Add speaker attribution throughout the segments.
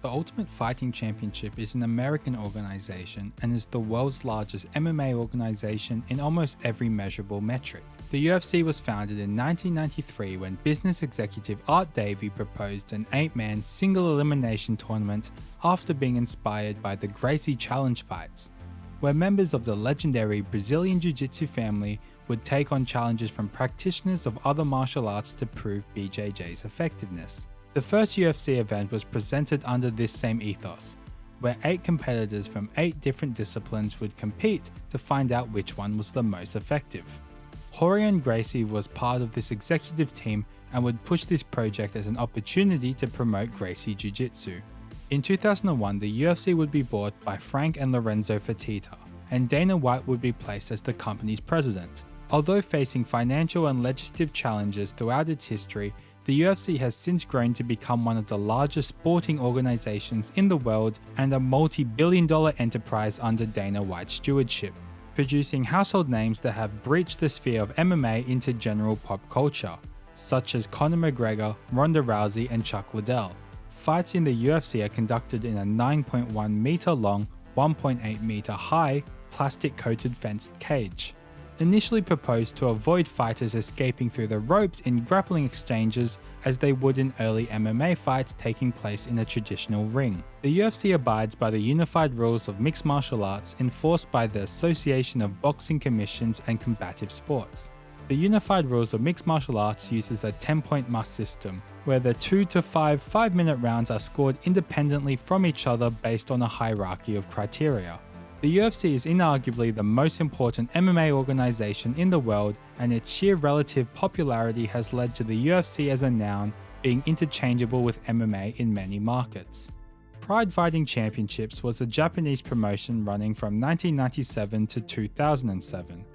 Speaker 1: The Ultimate Fighting Championship is an American organization and is the world's largest MMA organization in almost every measurable metric. The UFC was founded in 1993 when business executive Art Davie proposed an 8-man single elimination tournament after being inspired by the Gracie Challenge fights, where members of the legendary Brazilian Jiu-Jitsu family would take on challenges from practitioners of other martial arts to prove BJJ's effectiveness. The first UFC event was presented under this same ethos, where 8 competitors from 8 different disciplines would compete to find out which one was the most effective. Rorion Gracie was part of this executive team and would push this project as an opportunity to promote Gracie Jiu-Jitsu. In 2001, the UFC would be bought by Frank and Lorenzo Fertitta, and Dana White would be placed as the company's president. Although facing financial and legislative challenges throughout its history, the UFC has since grown to become one of the largest sporting organizations in the world and a multi-billion-dollar enterprise under Dana White's stewardship, producing household names that have breached the sphere of MMA into general pop culture, such as Conor McGregor, Ronda Rousey, and Chuck Liddell. Fights in the UFC are conducted in a 9.1 meter long, 1.8 meter high, plastic-coated fenced cage. Initially proposed to avoid fighters escaping through the ropes in grappling exchanges as they would in early MMA fights taking place in a traditional ring. The UFC abides by the unified rules of mixed martial arts enforced by the Association of Boxing Commissions and Combative Sports. The unified rules of mixed martial arts uses a 10-point must system, where the 2 to 5 5-minute rounds are scored independently from each other based on a hierarchy of criteria. The UFC is inarguably the most important MMA organization in the world, and its sheer relative popularity has led to the UFC as a noun being interchangeable with MMA in many markets. Pride Fighting Championships was a Japanese promotion running from 1997 to 2007.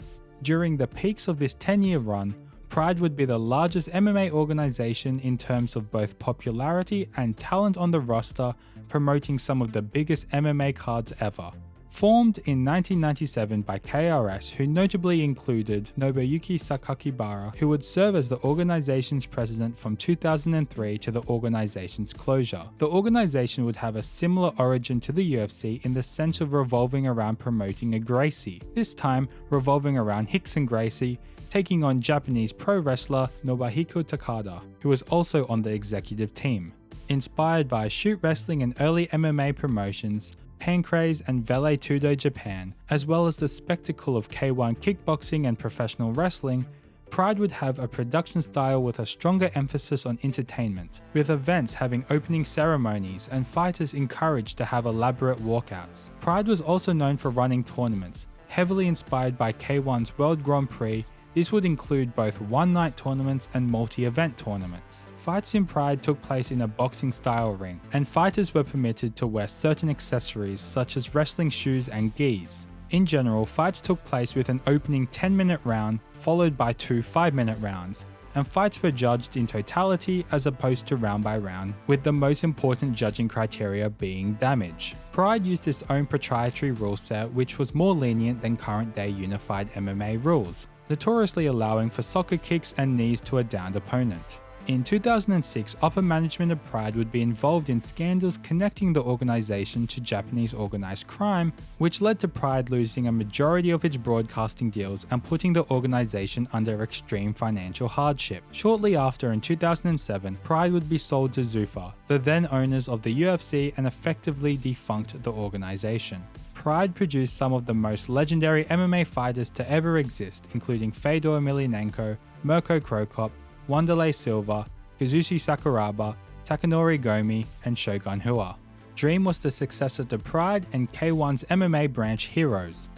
Speaker 1: During the peaks of this 10-year run, Pride would be the largest MMA organization in terms of both popularity and talent on the roster, promoting some of the biggest MMA cards ever. Formed in 1997 by KRS, who notably included Nobuyuki Sakakibara, who would serve as the organization's president from 2003 to the organization's closure. The organization would have a similar origin to the UFC in the sense of revolving around promoting a Gracie, this time revolving around Rickson Gracie, taking on Japanese pro wrestler Nobuhiko Takada, who was also on the executive team. Inspired by shoot wrestling and early MMA promotions, Pancrase and Vale Tudo Japan, as well as the spectacle of K1 kickboxing and professional wrestling, Pride would have a production style with a stronger emphasis on entertainment, with events having opening ceremonies and fighters encouraged to have elaborate walkouts. Pride was also known for running tournaments, heavily inspired by K1's World Grand Prix. This would include both one-night tournaments and multi-event tournaments. Fights in Pride took place in a boxing-style ring, and fighters were permitted to wear certain accessories such as wrestling shoes and gis. In general, fights took place with an opening 10-minute round followed by 2 5-minute rounds, and fights were judged in totality as opposed to round by round, with the most important judging criteria being damage. Pride used its own proprietary rule set which was more lenient than current-day unified MMA rules, notoriously allowing for soccer kicks and knees to a downed opponent. In 2006, upper management of Pride would be involved in scandals connecting the organization to Japanese organized crime, which led to Pride losing a majority of its broadcasting deals and putting the organization under extreme financial hardship. Shortly after, in 2007, Pride would be sold to Zuffa, the then owners of the UFC, and effectively defunct the organization. Pride produced some of the most legendary MMA fighters to ever exist, including Fedor Emelianenko, Mirko Cro Cop, Wanderlei Silva, Kazushi Sakuraba, Takanori Gomi, and Shogun Rua. Dream was the successor to Pride and K1's MMA branch Heroes.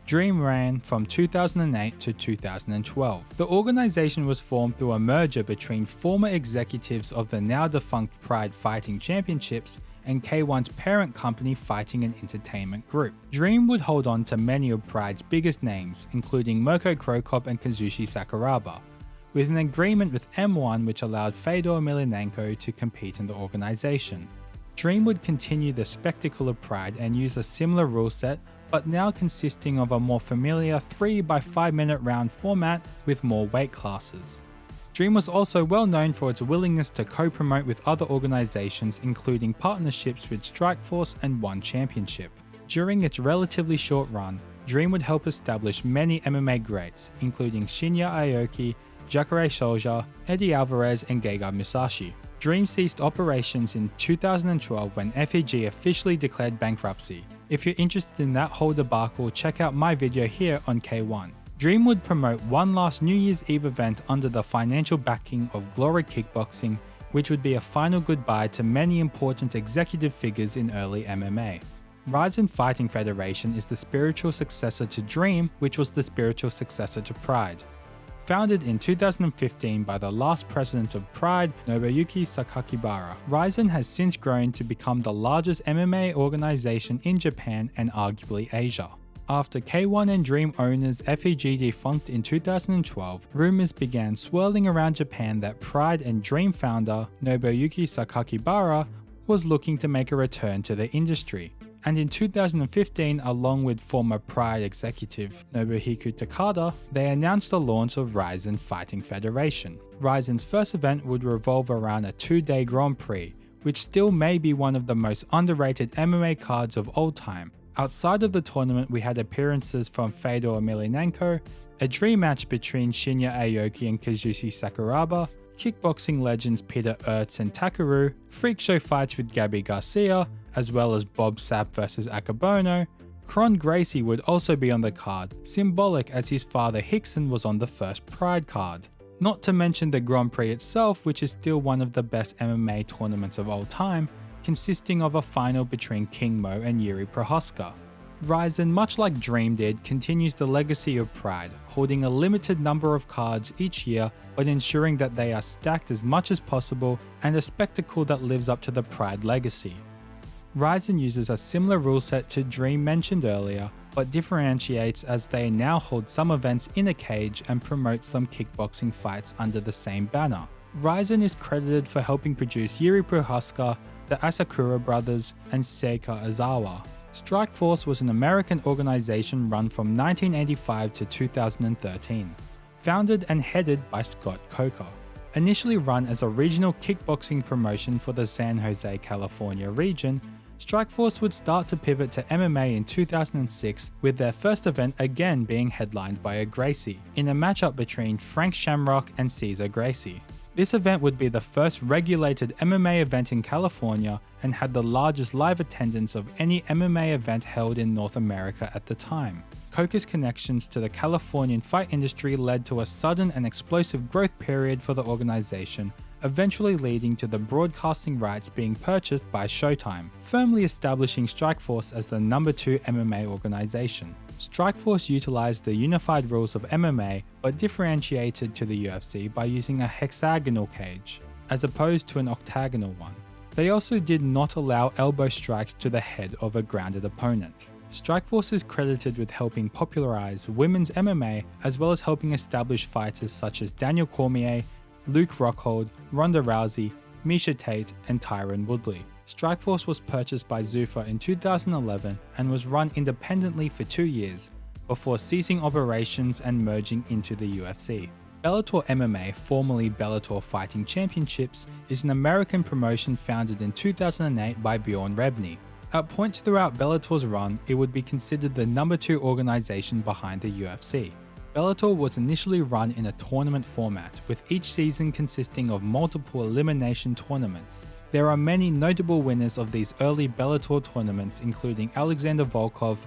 Speaker 1: Dream ran from 2008 to 2012. The organization was formed through a merger between former executives of the now defunct Pride Fighting Championships and K1's parent company Fighting and Entertainment Group. Dream would hold on to many of Pride's biggest names, including Mirko Cro Cop and Kazushi Sakuraba, with an agreement with M1 which allowed Fedor Emelianenko to compete in the organization. Dream would continue the spectacle of Pride and use a similar rule set, but now consisting of a more familiar 3 by 5 minute round format with more weight classes. Dream was also well known for its willingness to co-promote with other organizations, including partnerships with Strikeforce and One Championship. During its relatively short run, Dream would help establish many MMA greats, including Shinya Aoki, Jacare Souza, Eddie Alvarez, and Gegard Musashi. Dream ceased operations in 2012 when FEG officially declared bankruptcy. If you're interested in that whole debacle, check out my video here on K1. Dream would promote one last New Year's Eve event under the financial backing of Glory Kickboxing, which would be a final goodbye to many important executive figures in early MMA. Rizin Fighting Federation is the spiritual successor to Dream, which was the spiritual successor to Pride. Founded in 2015 by the last president of Pride, Nobuyuki Sakakibara, Rizin has since grown to become the largest MMA organization in Japan and arguably Asia. After K1 and Dream owners FEG defunct in 2012, rumors began swirling around Japan that Pride and Dream founder Nobuyuki Sakakibara was looking to make a return to the industry. And in 2015, along with former Pride executive Nobuhiko Takada, they announced the launch of Rizin Fighting Federation. Rizin's first event would revolve around a 2-day Grand Prix, which still may be one of the most underrated MMA cards of all time. Outside of the tournament, we had appearances from Fedor Emelianenko, a dream match between Shinya Aoki and Kazushi Sakuraba, kickboxing legends Peter Ertz and Takeru, freak show fights with Gabby Garcia, as well as Bob Sapp vs Akabono. Kron Gracie would also be on the card, symbolic as his father Hickson was on the first Pride card. Not to mention the Grand Prix itself, which is still one of the best MMA tournaments of all time, consisting of a final between King Mo and Yuri Prohaska. Rizin, much like Dream did, continues the legacy of Pride, holding a limited number of cards each year, but ensuring that they are stacked as much as possible and a spectacle that lives up to the Pride legacy. Rizin uses a similar rule set to Dream mentioned earlier, but differentiates as they now hold some events in a cage and promote some kickboxing fights under the same banner. Rizin is credited for helping produce Yuri Prohaska, the Asakura brothers, and Seika Azawa. Strikeforce was an American organization run from 1985 to 2013, founded and headed by Scott Coker. Initially run as a regional kickboxing promotion for the San Jose, California region, Strikeforce would start to pivot to MMA in 2006, with their first event again being headlined by a Gracie, in a matchup between Frank Shamrock and Cesar Gracie. This event would be the first regulated MMA event in California and had the largest live attendance of any MMA event held in North America at the time. Coker's connections to the Californian fight industry led to a sudden and explosive growth period for the organization, eventually leading to the broadcasting rights being purchased by Showtime, firmly establishing Strikeforce as the number 2 MMA organization. Strikeforce utilized the unified rules of MMA, but differentiated to the UFC by using a hexagonal cage, as opposed to an octagonal one. They also did not allow elbow strikes to the head of a grounded opponent. Strikeforce is credited with helping popularize women's MMA, as well as helping establish fighters such as Daniel Cormier, Luke Rockhold, Ronda Rousey, Miesha Tate, and Tyron Woodley. Strikeforce was purchased by Zuffa in 2011 and was run independently for 2 years, before ceasing operations and merging into the UFC. Bellator MMA, formerly Bellator Fighting Championships, is an American promotion founded in 2008 by Bjorn Rebney. At points throughout Bellator's run, it would be considered the number 2 organization behind the UFC. Bellator was initially run in a tournament format, with each season consisting of multiple elimination tournaments. There are many notable winners of these early Bellator tournaments, including Alexander Volkov,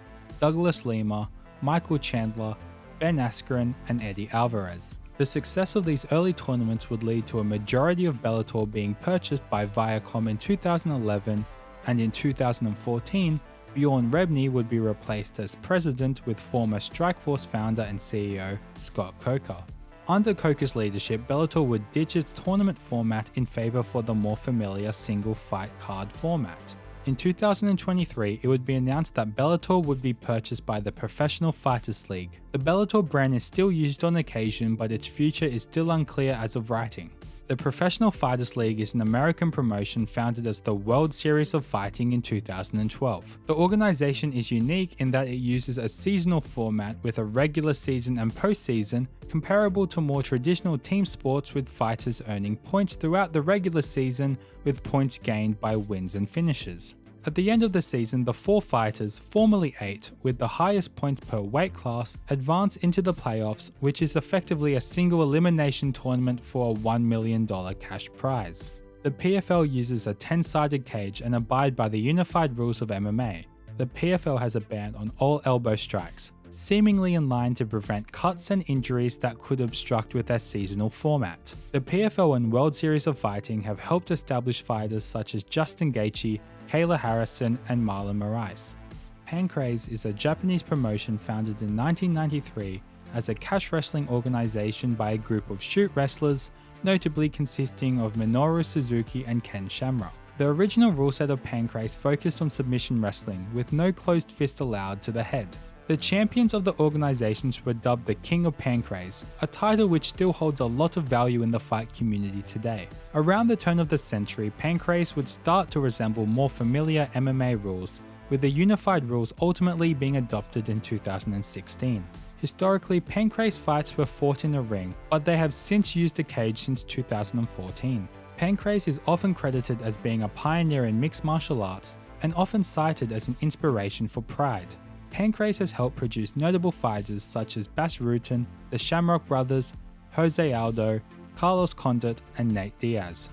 Speaker 1: Douglas Lima, Michael Chandler, Ben Askren, and Eddie Alvarez. The success of these early tournaments would lead to a majority of Bellator being purchased by Viacom in 2011, and in 2014, Bjorn Rebney would be replaced as president with former Strikeforce founder and CEO Scott Coker. Under Coker's leadership, Bellator would ditch its tournament format in favor for the more familiar single fight card format. In 2023, it would be announced that Bellator would be purchased by the Professional Fighters League. The Bellator brand is still used on occasion, but its future is still unclear as of writing. The Professional Fighters League is an American promotion founded as the World Series of Fighting in 2012. The organization is unique in that it uses a seasonal format with a regular season and postseason, comparable to more traditional team sports with fighters earning points throughout the regular season with points gained by wins and finishes. At the end of the season, the 4 fighters, formerly 8, with the highest points per weight class, advance into the playoffs, which is effectively a single elimination tournament for a $1 million cash prize. The PFL uses a 10-sided cage and abide by the unified rules of MMA. The PFL has a ban on all elbow strikes, seemingly in line to prevent cuts and injuries that could obstruct with their seasonal format. The PFL and World Series of Fighting have helped establish fighters such as Justin Gaethje, Kayla Harrison, and Marlon Moraes. Pancrase is a Japanese promotion founded in 1993 as a cash wrestling organization by a group of shoot wrestlers, notably consisting of Minoru Suzuki and Ken Shamrock. The original rule set of Pancrase focused on submission wrestling with no closed fist allowed to the head. The champions of the organizations were dubbed the King of Pancrase, a title which still holds a lot of value in the fight community today. Around the turn of the century, Pancrase would start to resemble more familiar MMA rules, with the unified rules ultimately being adopted in 2016. Historically, Pancrase fights were fought in a ring, but they have since used a cage since 2014. Pancrase is often credited as being a pioneer in mixed martial arts and often cited as an inspiration for Pride. Pancrase has helped produce notable fighters such as Bas Rutten, the Shamrock Brothers, Jose Aldo, Carlos Condit, and Nate Diaz.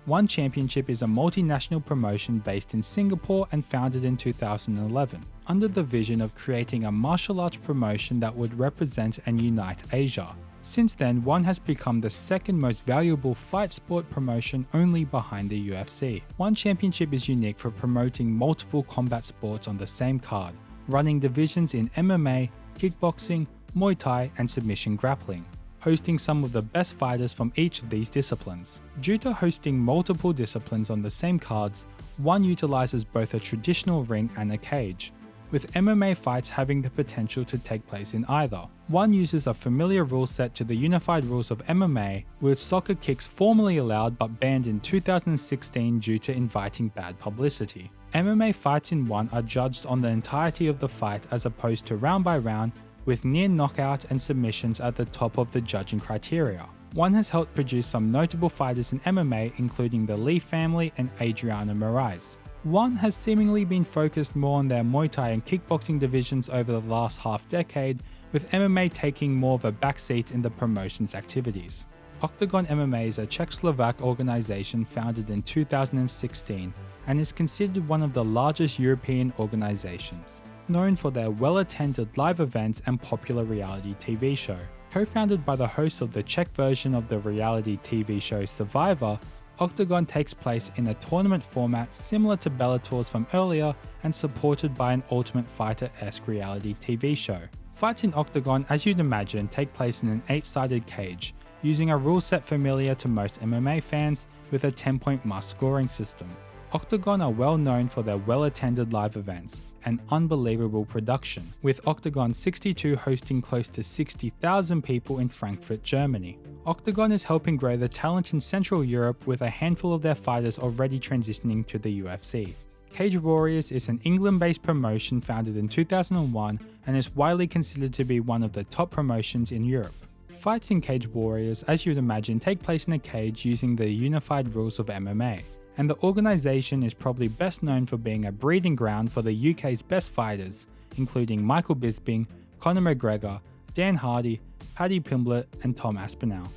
Speaker 1: One Championship is a multinational promotion based in Singapore and founded in 2011, under the vision of creating a martial arts promotion that would represent and unite Asia. Since then, One has become the second most valuable fight sport promotion only behind the UFC. One Championship is unique for promoting multiple combat sports on the same card, running divisions in MMA, kickboxing, Muay Thai, and submission grappling, hosting some of the best fighters from each of these disciplines. Due to hosting multiple disciplines on the same cards, One utilizes both a traditional ring and a cage, with MMA fights having the potential to take place in either. One uses a familiar rule set to the unified rules of MMA, with soccer kicks formerly allowed but banned in 2016 due to inviting bad publicity. MMA fights in One are judged on the entirety of the fight as opposed to round by round, with near knockout and submissions at the top of the judging criteria. One has helped produce some notable fighters in MMA, including the Lee family and Adriana Moraes. One has seemingly been focused more on their Muay Thai and kickboxing divisions over the last half-decade, with MMA taking more of a backseat in the promotion's activities. OKTAGON MMA is a Czechoslovak organization founded in 2016 and is considered one of the largest European organizations, known for their well-attended live events and popular reality TV show. Co-founded by the hosts of the Czech version of the reality TV show Survivor, OKTAGON takes place in a tournament format similar to Bellator's from earlier and supported by an Ultimate Fighter-esque reality TV show. Fights in OKTAGON, as you'd imagine, take place in an 8-sided cage, using a rule set familiar to most MMA fans with a 10-point must scoring system. OKTAGON are well known for their well-attended live events and unbelievable production, with OKTAGON 62 hosting close to 60,000 people in Frankfurt, Germany. OKTAGON is helping grow the talent in Central Europe, with a handful of their fighters already transitioning to the UFC. Cage Warriors is an England-based promotion founded in 2001 and is widely considered to be one of the top promotions in Europe. Fights in Cage Warriors, as you'd imagine, take place in a cage using the unified rules of MMA, and the organisation is probably best known for being a breeding ground for the UK's best fighters, including Michael Bisping, Conor McGregor, Dan Hardy, Paddy Pimblett, and Tom Aspinall.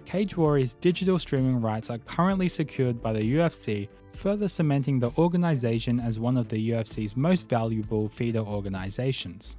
Speaker 1: Cage Warriors' digital streaming rights are currently secured by the UFC, further cementing the organisation as one of the UFC's most valuable feeder organisations.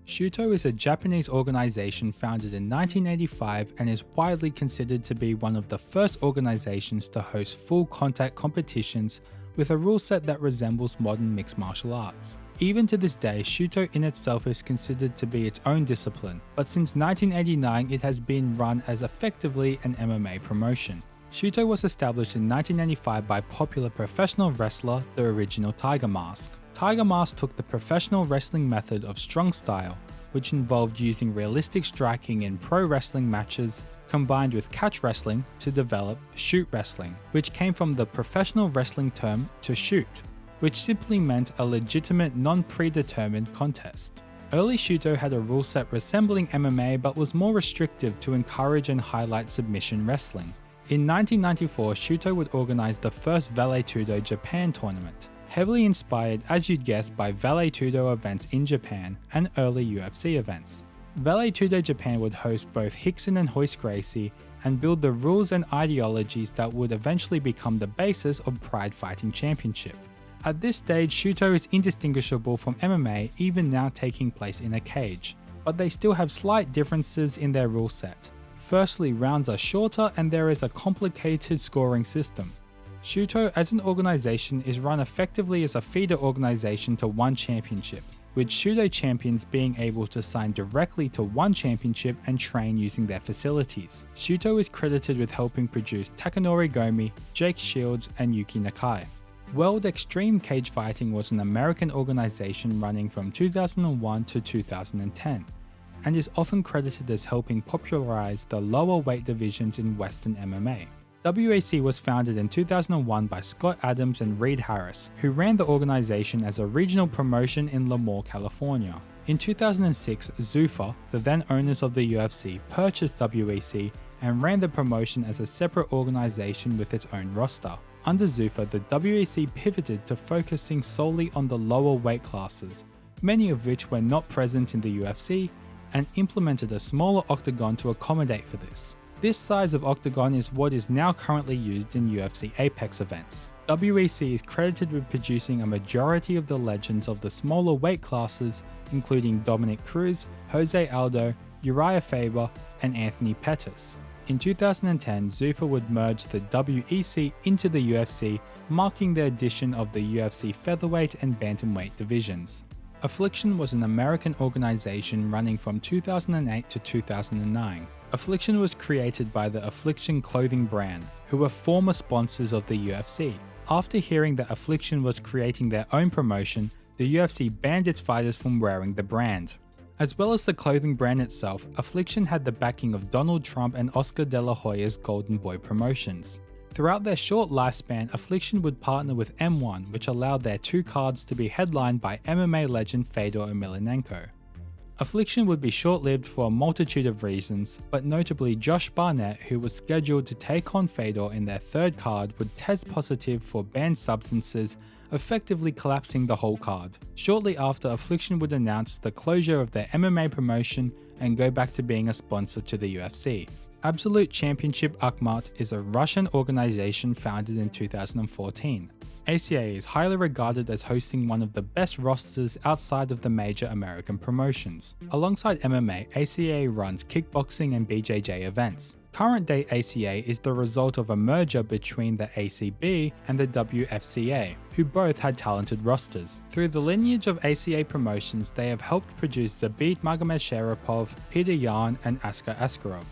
Speaker 1: Shooto is a Japanese organization founded in 1985 and is widely considered to be one of the first organizations to host full contact competitions with a rule set that resembles modern mixed martial arts. Even to this day, Shooto in itself is considered to be its own discipline, but since 1989 it has been run as effectively an MMA promotion. Shooto was established in 1995 by popular professional wrestler, the original Tiger Mask. Tiger Mask took the professional wrestling method of strong style, which involved using realistic striking in pro wrestling matches, combined with catch wrestling to develop shoot wrestling, which came from the professional wrestling term to shoot, which simply meant a legitimate non-predetermined contest. Early Shooto had a rule set resembling MMA but was more restrictive to encourage and highlight submission wrestling. In 1994, Shooto would organize the first Vale-Tudo Japan tournament, heavily inspired, as you'd guess, by Vale-Tudo events in Japan and early UFC events. Vale-Tudo Japan would host both Rickson and Royce Gracie and build the rules and ideologies that would eventually become the basis of Pride Fighting Championship. At this stage, Shooto is indistinguishable from MMA, even now taking place in a cage, but they still have slight differences in their rule set. Firstly, rounds are shorter and there is a complicated scoring system. Shooto as an organization is run effectively as a feeder organization to one championship, with Shooto champions being able to sign directly to one championship and train using their facilities. Shooto is credited with helping produce Takanori Gomi, Jake Shields, and Yuki Nakai. World Extreme Cage Fighting was an American organization running from 2001 to 2010, and is often credited as helping popularize the lower weight divisions in Western MMA. WEC was founded in 2001 by Scott Adams and Reed Harris, who ran the organization as a regional promotion in Lemoore, California. In 2006, Zuffa, the then owners of the UFC, purchased WEC and ran the promotion as a separate organization with its own roster. Under Zuffa, the WEC pivoted to focusing solely on the lower weight classes, many of which were not present in the UFC, and implemented a smaller octagon to accommodate for this. This size of octagon is what is now currently used in UFC Apex events. WEC is credited with producing a majority of the legends of the smaller weight classes, including Dominic Cruz, Jose Aldo, Uriah Faber, and Anthony Pettis. In 2010, Zuffa would merge the WEC into the UFC, marking the addition of the UFC featherweight and bantamweight divisions. Affliction was an American organization running from 2008 to 2009. Affliction was created by the Affliction clothing brand, who were former sponsors of the UFC. After hearing that Affliction was creating their own promotion, the UFC banned its fighters from wearing the brand. As well as the clothing brand itself, Affliction had the backing of Donald Trump and Oscar De La Hoya's Golden Boy promotions. Throughout their short lifespan, Affliction would partner with M1, which allowed their two cards to be headlined by MMA legend Fedor Emelianenko. Affliction would be short-lived for a multitude of reasons, but notably Josh Barnett, who was scheduled to take on Fedor in their third card, would test positive for banned substances, effectively collapsing the whole card. Shortly after, Affliction would announce the closure of their MMA promotion and go back to being a sponsor to the UFC. Absolute Championship Akhmat is a Russian organization founded in 2014. ACA is highly regarded as hosting one of the best rosters outside of the major American promotions. Alongside MMA, ACA runs kickboxing and BJJ events. Current day ACA is the result of a merger between the ACB and the WFCA, who both had talented rosters. Through the lineage of ACA promotions, they have helped produce Zabit Magomedsharipov, Peter Yan, and Askar Askarov.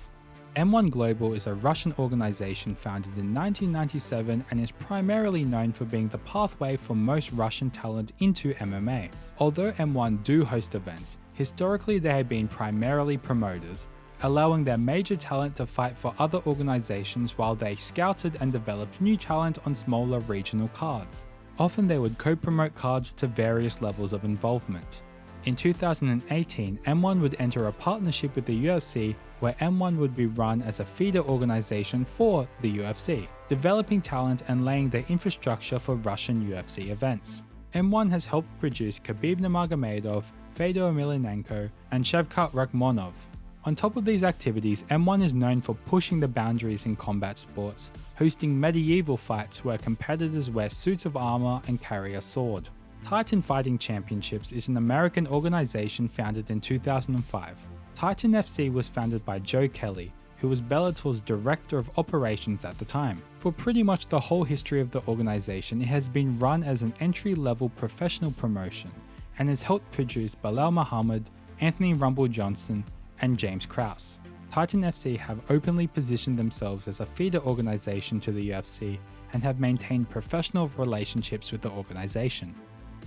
Speaker 1: M1 Global is a Russian organization founded in 1997 and is primarily known for being the pathway for most Russian talent into MMA. Although M1 do host events, historically they have been primarily promoters, allowing their major talent to fight for other organizations while they scouted and developed new talent on smaller regional cards. Often they would co-promote cards to various levels of involvement. In 2018, M1 would enter a partnership with the UFC where M1 would be run as a feeder organization for the UFC, developing talent and laying the infrastructure for Russian UFC events. M1 has helped produce Khabib Nurmagomedov, Fedor Emelianenko, and Shavkat Rakhmonov. On top of these activities, M1 is known for pushing the boundaries in combat sports, hosting medieval fights where competitors wear suits of armor and carry a sword. Titan Fighting Championships is an American organization founded in 2005. Titan FC was founded by Joe Kelly, who was Bellator's director of operations at the time. For pretty much the whole history of the organization, it has been run as an entry-level professional promotion and has helped produce Bilal Muhammad, Anthony Rumble Johnson, and James Krause. Titan FC have openly positioned themselves as a feeder organization to the UFC and have maintained professional relationships with the organization.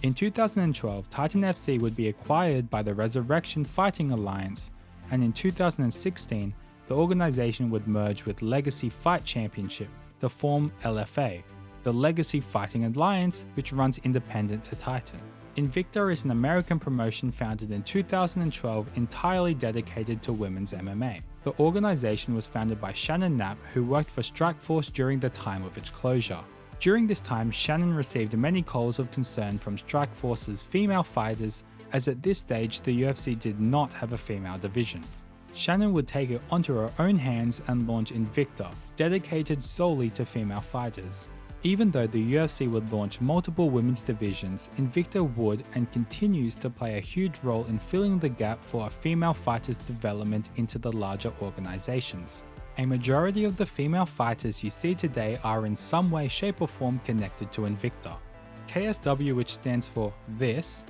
Speaker 1: In 2012, Titan FC would be acquired by the Resurrection Fighting Alliance, and in 2016, the organization would merge with Legacy Fight Championship to form LFA, the Legacy Fighting Alliance, which runs independent to Titan. Invicta is an American promotion founded in 2012 entirely dedicated to women's MMA. The organization was founded by Shannon Knapp, who worked for Strikeforce during the time of its closure. During this time, Shannon received many calls of concern from Strikeforce's female fighters, as at this stage the UFC did not have a female division. Shannon would take it onto her own hands and launch Invicta, dedicated solely to female fighters. Even though the UFC would launch multiple women's divisions, Invicta would and continues to play a huge role in filling the gap for a female fighter's development into the larger organizations. A majority of the female fighters you see today are in some way, shape or form connected to Invicta. KSW, which stands for This,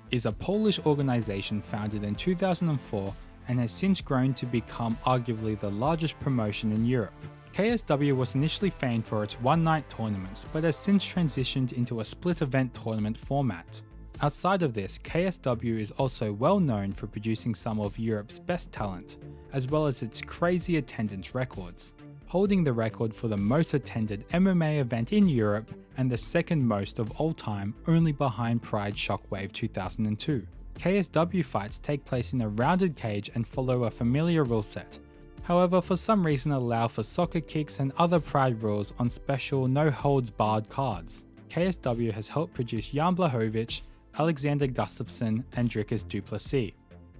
Speaker 1: is a Polish organization founded in 2004 and has since grown to become arguably the largest promotion in Europe. KSW was initially famed for its one-night tournaments, but has since transitioned into a split-event tournament format. Outside of this, KSW is also well known for producing some of Europe's best talent, as well as its crazy attendance records, holding the record for the most attended MMA event in Europe and the second most of all time, only behind Pride Shockwave 2002. KSW fights take place in a rounded cage and follow a familiar rule set. However, for some reason allow for soccer kicks and other Pride rules on special no-holds-barred cards. KSW has helped produce Jan Blachowicz, Alexander Gustafsson and Dricus du Plessis.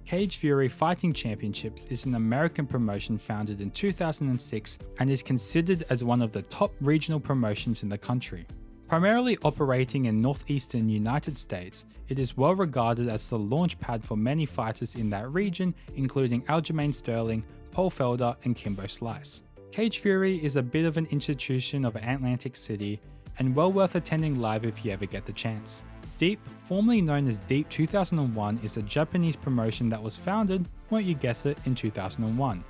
Speaker 1: Cage Fury Fighting Championships is an American promotion founded in 2006 and is considered as one of the top regional promotions in the country. Primarily operating in northeastern United States, it is well regarded as the launch pad for many fighters in that region, including Aljamain Sterling, Paul Felder and Kimbo Slice. Cage Fury is a bit of an institution of Atlantic City and well worth attending live if you ever get the chance. Deep, formerly known as Deep 2001, is a Japanese promotion that was founded, won't you guess it, in 2001.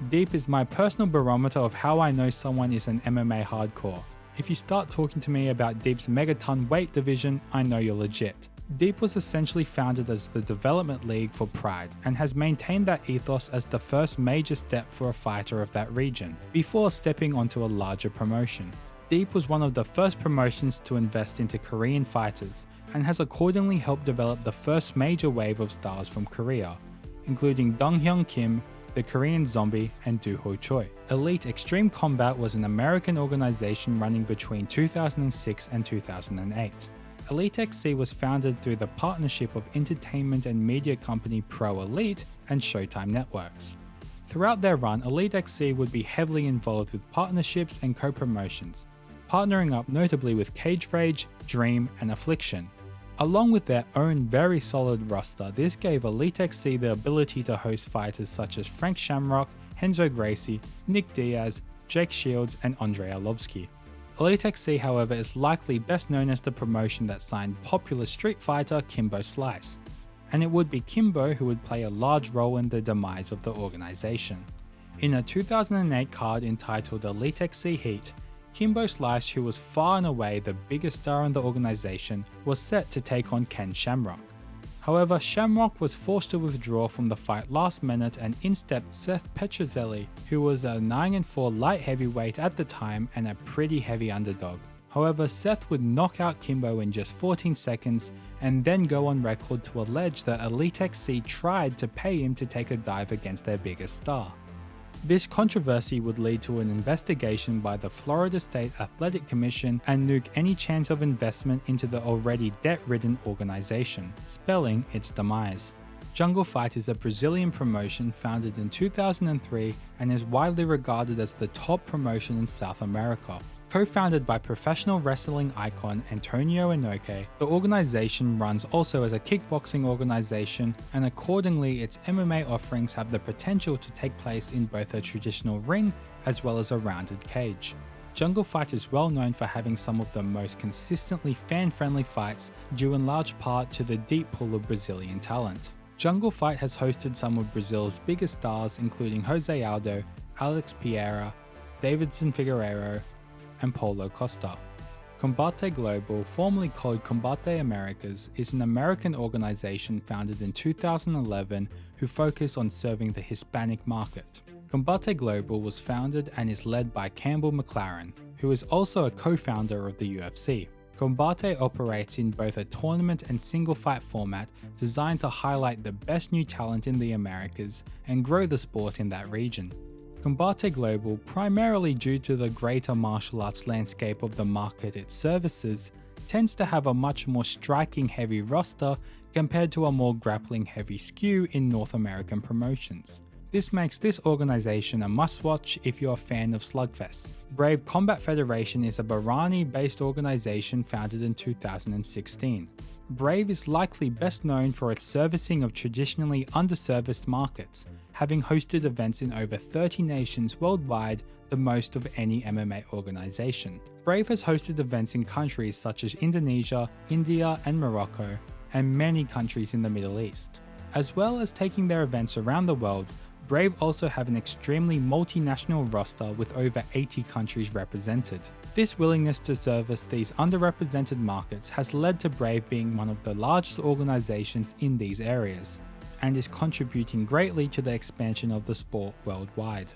Speaker 1: Deep is my personal barometer of how I know someone is an MMA hardcore. If you start talking to me about Deep's megaton weight division, I know you're legit. Deep was essentially founded as the development league for Pride and has maintained that ethos as the first major step for a fighter of that region, before stepping onto a larger promotion. Deep was one of the first promotions to invest into Korean fighters, and has accordingly helped develop the first major wave of stars from Korea, including Dong Hyun Kim, the Korean Zombie, and Do Ho Choi. Elite Extreme Combat was an American organization running between 2006 and 2008. Elite XC was founded through the partnership of entertainment and media company Pro Elite and Showtime Networks. Throughout their run, Elite XC would be heavily involved with partnerships and co-promotions, partnering up notably with Cage Rage, Dream, and Affliction. Along with their own very solid roster, this gave Elite XC the ability to host fighters such as Frank Shamrock, Renzo Gracie, Nick Diaz, Jake Shields, and Andrei Arlovsky. Elite XC, however, is likely best known as the promotion that signed popular street fighter Kimbo Slice, and it would be Kimbo who would play a large role in the demise of the organization. In a 2008 card entitled Elite XC Heat, Kimbo Slice, who was far and away the biggest star in the organization, was set to take on Ken Shamrock. However, Shamrock was forced to withdraw from the fight last minute and in stepped Seth Petrozelli, who was a 9-4 light heavyweight at the time and a pretty heavy underdog. However, Seth would knock out Kimbo in just 14 seconds and then go on record to allege that Elite XC tried to pay him to take a dive against their biggest star. This controversy would lead to an investigation by the Florida State Athletic Commission and nuke any chance of investment into the already debt-ridden organization, spelling its demise. Jungle Fight is a Brazilian promotion founded in 2003 and is widely regarded as the top promotion in South America. Co-founded by professional wrestling icon Antonio Inoue, the organization runs also as a kickboxing organization, and accordingly its MMA offerings have the potential to take place in both a traditional ring as well as a rounded cage. Jungle Fight is well known for having some of the most consistently fan-friendly fights, due in large part to the deep pool of Brazilian talent. Jungle Fight has hosted some of Brazil's biggest stars, including Jose Aldo, Alex Pereira, Davidson Figueiredo, and Paulo Costa. Combate Global, formerly called Combate Americas, is an American organization founded in 2011 who focus on serving the Hispanic market. Combate Global was founded and is led by Campbell McLaren, who is also a co-founder of the UFC. Combate operates in both a tournament and single fight format designed to highlight the best new talent in the Americas and grow the sport in that region. Combate Global, primarily due to the greater martial arts landscape of the market it services, tends to have a much more striking heavy roster compared to a more grappling heavy skew in North American promotions. This makes this organization a must-watch if you're a fan of slugfests. Brave Combat Federation is a Bahraini-based organization founded in 2016. Brave is likely best known for its servicing of traditionally underserviced markets, having hosted events in over 30 nations worldwide, the most of any MMA organization. Brave has hosted events in countries such as Indonesia, India, and Morocco, and many countries in the Middle East. As well as taking their events around the world, Brave also have an extremely multinational roster with over 80 countries represented. This willingness to service these underrepresented markets has led to Brave being one of the largest organizations in these areas, and is contributing greatly to the expansion of the sport worldwide.